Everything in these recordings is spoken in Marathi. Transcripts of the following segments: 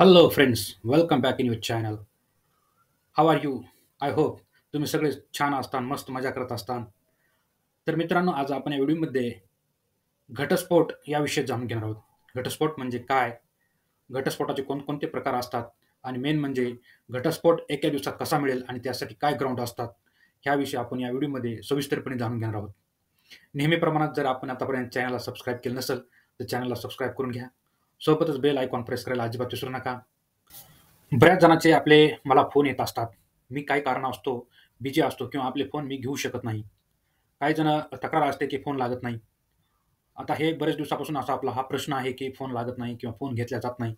Hello friends, welcome back in your channel. How are you? I hope तुम्ही सगळे छान असतान, मस्त मजा करत असतान. तर मित्रांनो, आज आपण या व्हिडिओमध्ये घटस्फोट याविषयी जाणून घेणार आहोत. घटस्फोट म्हणजे काय? घटस्फोटाचे कोणकोणते प्रकार असतात? आणि मेन म्हणजे घटस्फोट एका दिवसात कसा मिळेल आणि त्यासाठी काय ग्राउंड असतात? ह्याविषयी आपण या व्हिडिओमध्ये सविस्तरपणे जाणून घेणार आहोत. नेहमीप्रमाणात जर आपण आतापर्यंत चॅनलला सबस्क्राईब केलं नसेल, तर चॅनलला सबस्क्राईब करून घ्या. सोबतच बेल आयकॉन प्रेस करायला अजिबात विसरू नका. बऱ्याच जणांचे मला फोन येत असतात. मी काही कारणास्तव बिझी असतो किंवा आपले फोन मी घेऊ शकत नाही. काही जण तक्रार असते की फोन लागत नाही. आता हे बरेच दिवसापासून असा आपला हा प्रश्न आहे की फोन लागत नाही किंवा फोन घेतला जात नाही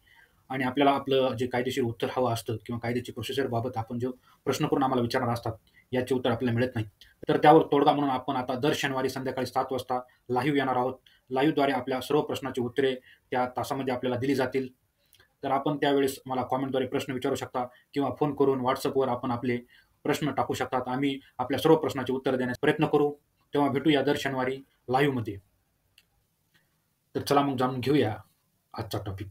आणि आपल्याला आपलं जे कायदेशीर उत्तर हवं असतं किंवा कायद्याची प्रोसिजरबाबत आपण जो प्रश्न करून आम्हाला विचारणार असतात, याचे उत्तर आपल्याला मिळत नाही. तर त्यावर तोडगा म्हणून आपण आता दर शनिवारी संध्याकाळी 7 वाजता लाईव्ह येणार आहोत. लाईव्हद्वारे आपल्या सर्व प्रश्नाची उत्तरे त्या तासामध्ये आपल्याला दिली जातील. तर आपण त्यावेळेस मला कॉमेंटद्वारे प्रश्न विचारू शकता किंवा फोन करून WhatsAppवर आपण आपले प्रश्न टाकू शकतात. आम्ही आपल्या सर्व प्रश्नाची उत्तर देण्याचा प्रयत्न करू. तेव्हा भेटूया दर शनिवारी लाईव्हमध्ये. तर चला मग जाणून घेऊया आजचा टॉपिक.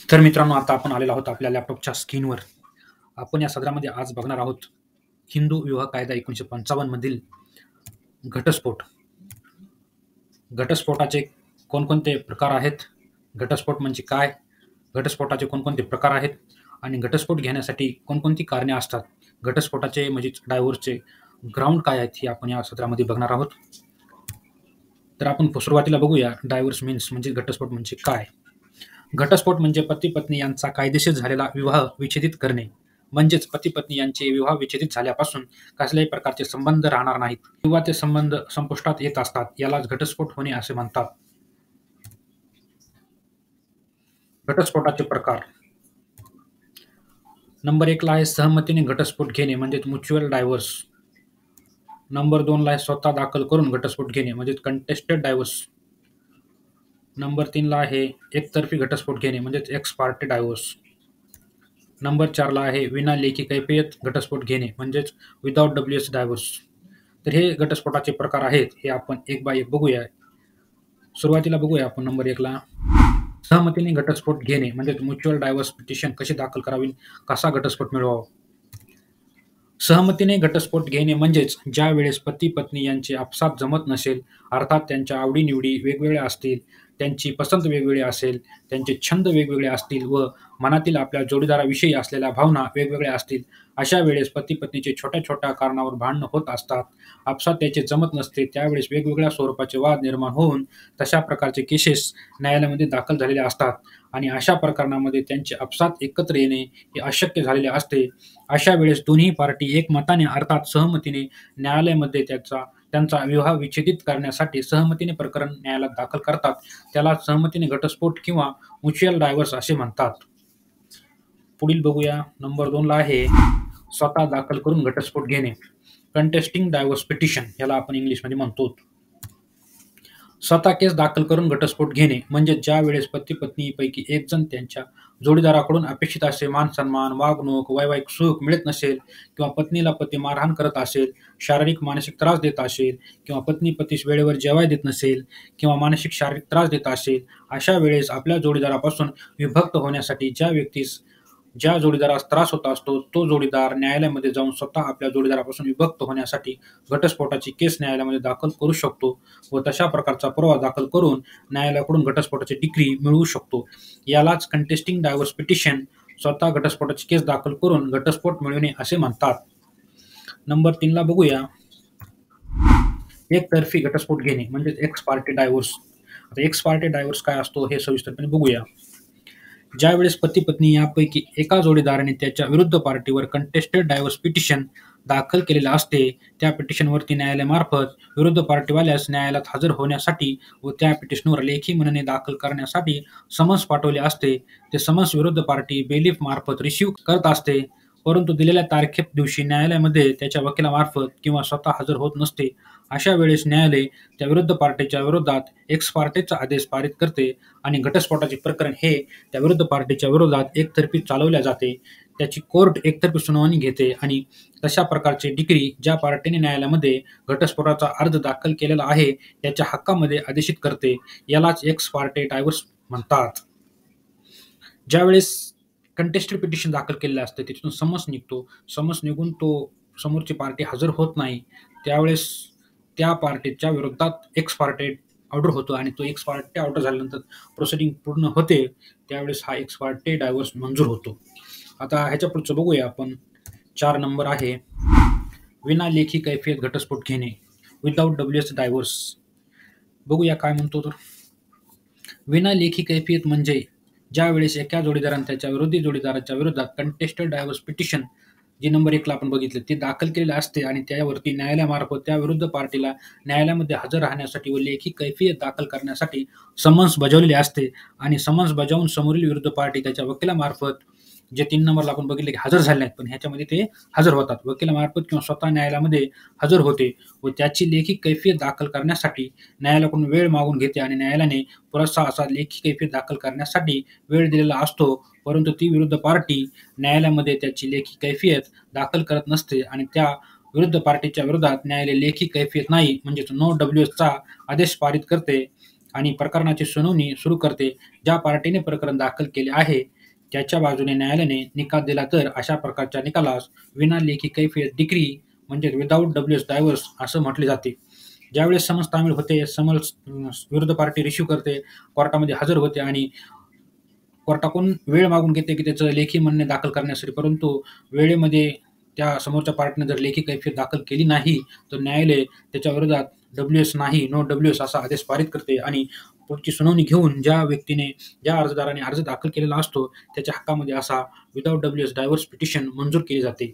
तर मित्रांनो, आता आपण आलेलो आहोत आपल्या लॅपटॉपच्या स्क्रीनवर. आपण या सदरामध्ये आज बघणार आहोत हिंदू विवाह कायदा 1955 मधील घटस्फोट. घटस्फोटाचे कोणकोणते प्रकार आहेत? घटस्फोट म्हणजे काय? घटस्फोटाचे कोणकोणते प्रकार आहेत आणि घटस्फोट घेण्यासाठी कोणकोणती कारणे असतात? घटस्फोटाचे म्हणजे डायव्होर्सचे ग्राउंड काय आहेत हे आपण या सत्रामध्ये बघणार आहोत. तर आपण सुरुवातीला बघूया डायव्होर्स मीन्स म्हणजे घटस्फोट म्हणजे काय? घटस्फोट म्हणजे पती पत्नी यांचा कायदेशीर झालेला विवाह विच्छेदित करणे. म्हणजेच पती पत्नी यांचे विवाह विच्छेदित झाल्यापासून कसल्याही प्रकारचे संबंध राहणार नाहीत किंवा ते संबंध संपुष्टात येत असतात, यालाच घटस्फोट होणे असे म्हणतात. घटस्फोटाचे प्रकार. नंबर 1 ला आहे सहमतीने घटस्फोट घेणे म्हणजे म्युच्युअल डायव्होर्स. नंबर 2 ला आहे स्वतः दाखल करून घटस्फोट घेणे म्हणजे कंटेस्टेड डायव्होर्स. नंबर 3 ला आहे एकतर्फी घटस्फोट घेणे म्हणजे एक्स पार्टी डायव्होर्स. नंबर 4 ला आहे विना लेखी कैफियत घटस्फोट घेणे म्हणजेच विदाउट WS डायव्होर्स. तर हे घटस्फोटाचे प्रकार आहेत, हे आपण एक बाय एक बघूया. सुरुवातीला बघूया आपण नंबर 1 ला सहमतीने घटस्फोट घेणे म्हणजे म्युच्युअल डायव्होर्स पिटिशन कशी दाखल करावी, कसा घटस्फोट मिळवावा. सहमतीने घटस्फोट घेणे म्हणजेच ज्या वेळेस पती पत्नी यांचे आपसात जमत नसेल, अर्थात त्यांच्या आवडीनिवडी वेगवेगळ्या असतील, त्यांची पसंत वेगवेगळी असेल, त्यांचे छंद वेगवेगळे असतील व मनातील आपल्या जोडीदाराविषयी असलेल्या भावना वेगवेगळ्या असतील, अशा वेळेस पती पत्नीचे छोट्या छोट्या कारणावर भांडणं होत असतात. आपसात त्याचे जमत नसते, त्यावेळेस वेगवेगळ्या स्वरूपाचे वाद निर्माण होऊन तशा प्रकारचे केसेस न्यायालयामध्ये दाखल झालेले असतात आणि अशा प्रकरणामध्ये त्यांचे आपसात एकत्र येणे हे अशक्य झालेले असते. अशा वेळेस दोन्ही पार्टी एकमताने अर्थात सहमतीने न्यायालयामध्ये त्यांचा विवाह विच्छेदित करण्यासाठी सहमतीने प्रकरण न्यायालयात दाखल करतात. त्याला सहमतीने घटस्फोट किंवा म्युच्युअल डायव्होर्स असे म्हणतात. पुढील बघूया. नंबर 2 ला आहे स्वतः दाखल करून घटस्फोट घेणे कंटेस्टिंग डायव्होर्स पिटिशन, याला आपण इंग्लिशमध्ये म्हणतो. स्वतः केस दाखल करून घटस्फोट घेणे म्हणजे ज्या वेळेस पती पत्नीपैकी एक जण त्यांच्या जोडीदाराकडून अपेक्षित असे मान सन्मान, वागणूक, वैवाहिक सुख मिळत नसेल किंवा पत्नीला पती मारहाण करत असेल, शारीरिक मानसिक त्रास देत असेल किंवा पत्नी पतीस वेळेवर जेवाय देत नसेल किंवा मानसिक शारीरिक त्रास देत असेल, अशा वेळेस आपल्या जोडीदारापासून विभक्त होण्यासाठी ज्या जोडीदारास त्रास होत असतो तो जोडीदार न्यायालयामध्ये जाऊन स्वतः आपल्या जोडीदारापासून विभक्त होण्यासाठी घटस्फोटाची केस न्यायालयामध्ये दाखल करू शकतो व तशा प्रकारचा पुरावा दाखल करून न्यायालयाकडून घटस्फोटाची डिग्री मिळवू शकतो. यालाच कंटेस्टिंग डायव्होर्स पिटिशन, स्वतः घटस्फोटाची केस दाखल करून घटस्फोट मिळवणे असे म्हणतात. नंबर 3 ला बघूया एकतर्फी घटस्फोट घेणे म्हणजे एक्स पार्टी डायव्होर्स. आता एक्स पार्टी डायव्होर्स काय असतो हे सविस्तरपणे बघूया. ज्यावेळेस पती पत्नी यापैकी एका जोडीदाराने त्याच्या विरुद्ध पार्टीवर कंटेस्टेड डायव्होर्स पिटिशन दाखल केलेले असते, त्या पिटिशनवरती न्यायालयामार्फत विरुद्ध पार्टीवाल्यास न्यायालयात हजर होण्यासाठी व त्या पिटिशनवर लेखी म्हणणे दाखल करण्यासाठी समन्स पाठवले असते. ते समन्स विरुद्ध पार्टी बेलीफ मार्फत रिसीव्ह करत असते, परंतु दिलेल्या तारखे दिवशी न्यायालयामध्ये त्याच्या वकिलामार्फत किंवा स्वतः हजर होत नसते. अशा वेळेस न्यायालय त्या विरुद्ध पार्टीच्या विरोधात एक्स पार्टीचा आदेश पारित करते आणि घटस्फोटाचे प्रकरण हे त्या विरुद्ध पार्टीच्या विरोधात एकतर्फी चालवल्या जाते. त्याची कोर्ट एकतर्फी सुनावणी घेते आणि तशा प्रकारची डिग्री ज्या पार्टीने न्यायालयामध्ये घटस्फोटाचा अर्ज दाखल केलेला आहे त्याच्या हक्कामध्ये आदेशित करते. यालाच एक्स पार्टे डायव्हर्स म्हणतात. ज्यावेळेस कंटेस्टेड पिटिशन दाखल केलेलं असतं तिथून समन्स निघतो. समन्स निघून तो समोरची पार्टी हजर होत नाही, त्यावेळेस त्या पार्टीच्या विरोधात एक्स पार्टे ऑर्डर होतो आणि तो एक्स पार्टे ऑर्डर झाल्यानंतर प्रोसिडिंग पूर्ण होते. त्यावेळेस हा एक्स पार्टे डायव्हर्स मंजूर होतो. आता ह्याच्या पुढचं बघूया आपण. 4 नंबर आहे विना लेखी कैफियत घटस्फोट घेणे, विदाऊट डब्ल्यूएस डायव्हर्स. बघूया काय म्हणतो तर. विना लेखी कैफियत म्हणजे ज्या वेळेस एका जोडीदाराने त्याच्या विरोधी जोडीदाराच्या विरोधात कंटेस्टेड डायव्हर्स पिटिशन जी नंबर 1 ला आपण बघितलं ते दाखल केलेलं असते आणि त्यावरती न्यायालयामार्फत त्या विरुद्ध पार्टीला न्यायालयामध्ये हजर राहण्यासाठी व लेखी कैफियत दाखल करण्यासाठी समन्स बजावलेले असते आणि समन्स बजावून समोरील विरुद्ध पार्टी त्याच्या वकिलामार्फत जे 3 नंबरला आपण बघितले की हजर झाले नाहीत, पण ह्याच्यामध्ये ते हजर होतात. वकिलामार्फत किंवा स्वतः न्यायालयामध्ये हजर होते व त्याची लेखी कैफियत दाखल करण्यासाठी न्यायालयाकडून वेळ मागून घेते आणि न्यायालयाने पुरेसा असा लेखी कैफियत दाखल करण्यासाठी वेळ दिलेला असतो. परंतु ती विरुद्ध पार्टी न्यायालयामध्ये त्याची लेखी कैफियत दाखल करत नसते आणि त्या विरुद्ध पार्टीच्या विरोधात न्यायालय लेखी कैफियत नाही म्हणजेच नो डब्ल्यूएसचा आदेश पारित करते आणि प्रकरणाची सुनावणी सुरू करते. ज्या पार्टीने प्रकरण दाखल केले आहे त्याच्या बाजूने न्यायालयाने निकाल दिला तर अशा प्रकारच्या निकालास विना लेखी कैफियत डिग्री म्हणजे विदाऊट डब्ल्यूएस डायव्हर्स असं म्हटले जाते. ज्यावेळेस समन्स तामील होते, समन्स विरुद्ध पार्टी रिसिव्ह करते, कोर्टामध्ये हजर होते आणि कोर्टाकडून वेळ मागून घेते की त्याचं लेखी म्हणणे दाखल करण्यासाठी, परंतु वेळेमध्ये त्या समोरच्या पार्टीने जर लेखी कैफियत दाखल केली नाही तर न्यायालय त्याच्या विरोधात डब्ल्यूएस नाही, नो डब्ल्यूएस असा आदेश पारित करते आणि पुढची सुनावणी घेऊन ज्या अर्जदाराने अर्ज दाखल केलेला असतो त्याच्या हक्कामध्ये असा विदाऊट डब्ल्यूएस डायव्हर्स पिटिशन मंजूर केली जाते.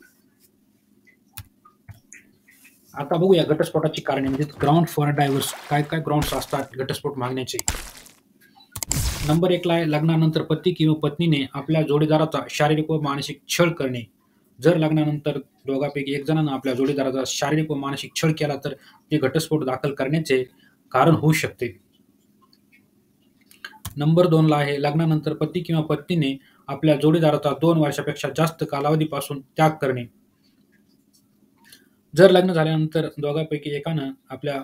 आता बघूया घटस्फोटाची कारणे म्हणजे ग्राउंड फॉर डायव्हर्स. काय काय ग्राउंड्स असतात घटस्फोट मागण्याचे. नंबर 1 ला आहे लग्नानंतर पती किंवा पत्नीने आपल्या जोडीदाराचा शारीरिक व मानसिक छळ करणे. जर लग्नानंतर दोघांपैकी एक जणांना आपल्या जोडीदाराचा शारीरिक व मानसिक छळ केला तर ते घटस्फोट दाखल करण्याचे कारण होऊ शकते. नंबर 2 ला आहे लग्नानंतर पती किंवा पत्नीने आपल्या जोडीदाराचा 2 वर्षापेक्षा जास्त कालावधीपासून त्याग करणे. जर लग्न झाल्यानंतर दोघांपैकी एकानं आपल्या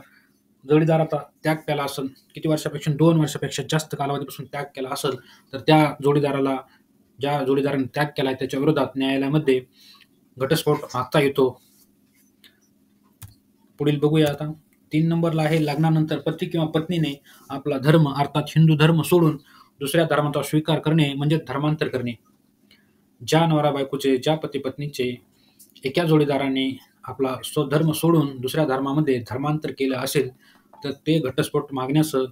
जोडीदाराचा त्याग केला असेल, किती वर्षापेक्षा 2 वर्षापेक्षा जास्त कालावधीपासून त्याग केला असेल तर त्या जोडीदाराला ज्या जोडीदाराने त्याग केला त्याच्या विरोधात न्यायालयामध्ये घटस्फोट मागता येतो. पुढील बघूया आता. 3 नंबरला आहे लग्नानंतर पती किंवा पत्नीने आपला धर्म अर्थात हिंदू धर्म सोडून दुसऱ्या धर्माचा स्वीकार करणे म्हणजे धर्मांतर करणे. ज्या नवरा बायकोचे, ज्या पती पत्नीचे एका जोडीदाराने आपला स्वधर्म सोडून दुसऱ्या धर्मामध्ये धर्मांतर केलं असेल तर ते घटस्फोट मागण्याचं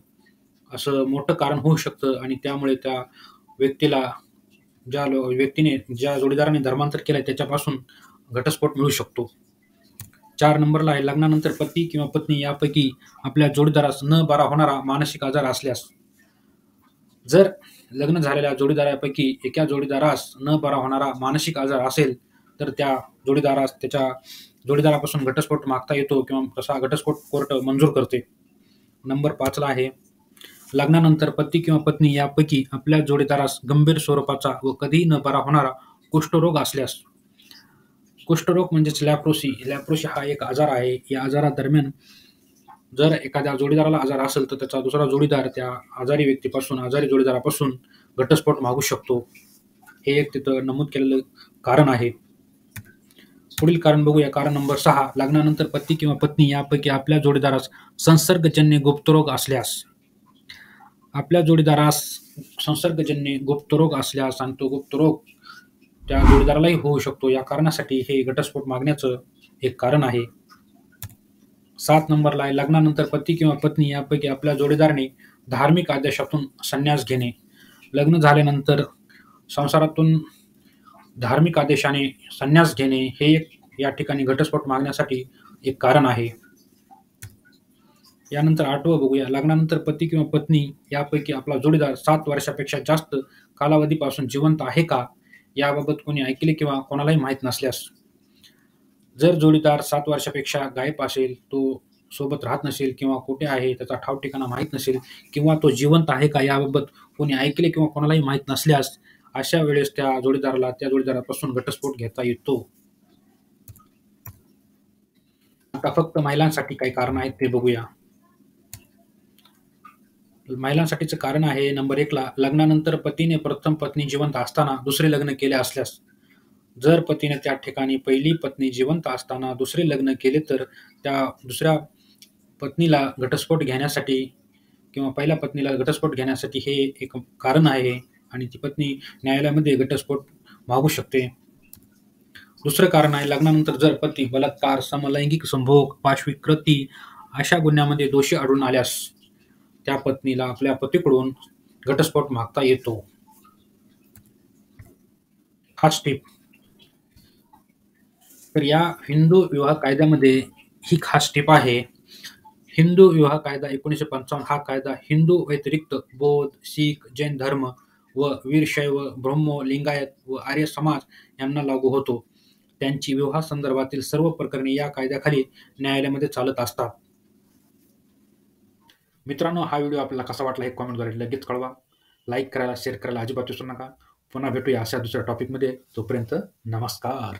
असं मोठं कारण होऊ शकतं आणि त्यामुळे त्या व्यक्तीला व्यक्तीने ज्या जोडीदाराने धर्मांतर केलं त्याच्यापासून घटस्फोट मिळू शकतो. 4 नंबरला आहे लग्नानंतर पती किंवा पत्नी यापैकी आपल्या जोडीदारास न बरा होणारा मानसिक आजार असल्यास. जर लग्न झालेल्या जोडीदारापैकी एका जोडीदारास न बरा होणारा मानसिक आजार असेल तर त्या जोडीदारास त्याच्या जोडीदारापासून घटस्फोट मागता येतो किंवा तसा घटस्फोट कोर्ट मंजूर करते. नंबर 5 ला आहे लग्नानंतर पती किंवा पत्नी यापैकी आपल्या जोडीदारास गंभीर स्वरूपाचा व कधीही न बरा होणारा कुष्ठरोग असल्यास. कुष्ठरोग म्हणजेच लॅप्रोसी. लॅप्रोसी हा एक आजार आहे. या आजारादरम्यान जर एखाद्या जोडीदाराला आजार असेल तर त्याचा दुसरा जोडीदार त्या आजारी जोडीदारापासून घटस्फोट मागू शकतो. हे एक तिथं नमूद केलेलं कारण आहे. पुढील कारण बघूया. कारण नंबर 6 लग्नानंतर पती किंवा पत्नी यापैकी आपल्या जोडीदारास संसर्गजन्य गुप्तरोग असल्यास. आपल्या जोडीदारास संसर्गजन्य गुप्तरोग असल्यास आणि तो गुप्तरोग त्या जोडीदारालाही होऊ शकतो. या कारणासाठी हे घटस्फोट मागण्याचं एक कारण आहे. 7 नंबरला आहे लग्नानंतर पती किंवा पत्नी यापैकी आपल्या जोडीदाराने धार्मिक आदेशातून संन्यास घेणे. लग्न झाल्यानंतर संसारातून धार्मिक आदेशाने संन्यास घेणे हे एक या ठिकाणी घटस्फोट मागण्यासाठी एक कारण आहे. यानंतर 8वं बघूया. लग्नानंतर पती किंवा पत्नी यापैकी आपला जोडीदार 7 वर्षापेक्षा जास्त कालावधीपासून जिवंत आहे का याबाबत कोणी ऐकले किंवा कोणालाही माहीत नसल्यास. जर जोडीदार 7 वर्षापेक्षा गायब असेल, तो सोबत राहत नसेल किंवा कुठे आहे त्याचा ठाव ठिकाणा माहीत नसेल किंवा तो जिवंत आहे का याबाबत कोणी ऐकले किंवा कोणालाही माहीत नसल्यास अशा वेळेस त्या जोडीदारापासून घटस्फोट घेता येतो. आता फक्त महिलांसाठी काही कारणं आहेत ते बघूया. महिलांसाठीचं कारण आहे नंबर 1 ला लग्नानंतर पतीने प्रथम पत्नी जिवंत असताना दुसरे लग्न केले असल्यास. जर पतीने त्या ठिकाणी पहिली पत्नी जिवंत असताना दुसरे लग्न केले तर त्या दुसऱ्या पत्नीला घटस्फोट घेण्यासाठी किंवा पहिल्या पत्नीला घटस्फोट घेण्यासाठी हे एक कारण आहे आणि ती पत्नी न्यायालयामध्ये घटस्फोट मागू शकते. दुसरं कारण आहे लग्नानंतर जर पती बलात्कार, समलैंगिक संभोग, पाशविक कृती अशा गुन्ह्यामध्ये दोषी आढळून आल्यास त्या पत्नीला आपल्या पतीकडून घटस्फोट मागता येतो. खास टीप तर या हिंदू विवाह कायद्यामध्ये ही खास टीप आहे. हिंदू विवाह कायदा 1955 हा कायदा हिंदू व्यतिरिक्त बौद्ध, शीख, जैन धर्म व वीरशैव, ब्रह्मो, लिंगायत व आर्य समाज यांना लागू होतो. त्यांची विवाह संदर्भातील सर्व प्रकरणे या कायद्याखाली न्यायालयामध्ये चालत असतात. मित्रांनो, हा व्हिडिओ आपल्याला कसा वाटला हे कॉमेंटद्वारे लगेच कळवा. लाईक करायला, शेअर करायला अजिबात विसरू नका. पुन्हा भेटूया अशा दुसऱ्या टॉपिकमध्ये. तोपर्यंत नमस्कार.